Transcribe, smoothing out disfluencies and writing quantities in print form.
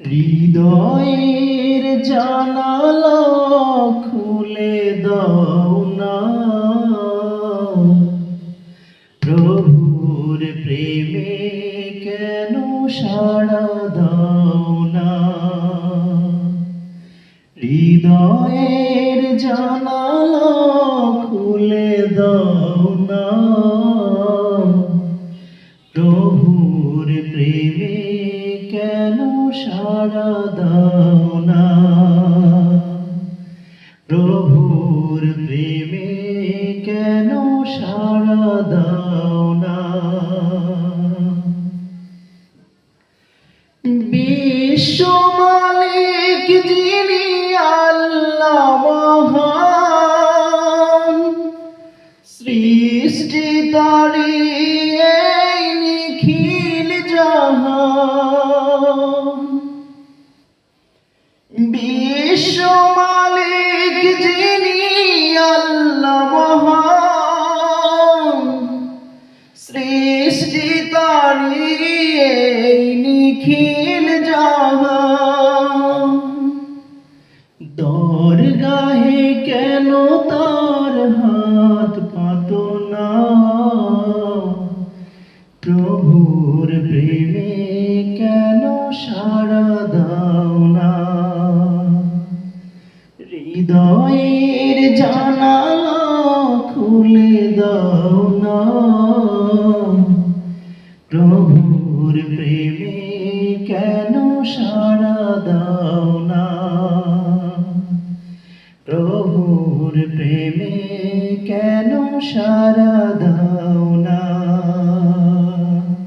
হৃদয়ের জানালা খুলে দাও না, প্রভুর প্রেমে কেন সাড়া দাও না। হৃদয়ের জানালা খুলে দাও না, প্রভুর প্রেমে কেন সাড়া দাও না। প্রভুর প্রেমে কেন সাড়া দাও না। বিশ্ব মালিক যিনি আল্লাহ মহান, সৃষ্টি তারি এই নিখিল জাহান। বিশ্ব মালিক যিনি আল্লাহ মহান, সৃষ্টি তারি এই নিখিল জাহান। দরগাহে কেন তার হাত পাতো না, প্রভুর প্রেমে কেন সাড়া দাও না। হৃদয়ের জানালা খুলে দাও না, প্রভুর প্রেমে কেন সাড়া দাও না। প্রভুর প্রেমে কেন সাড়া দাও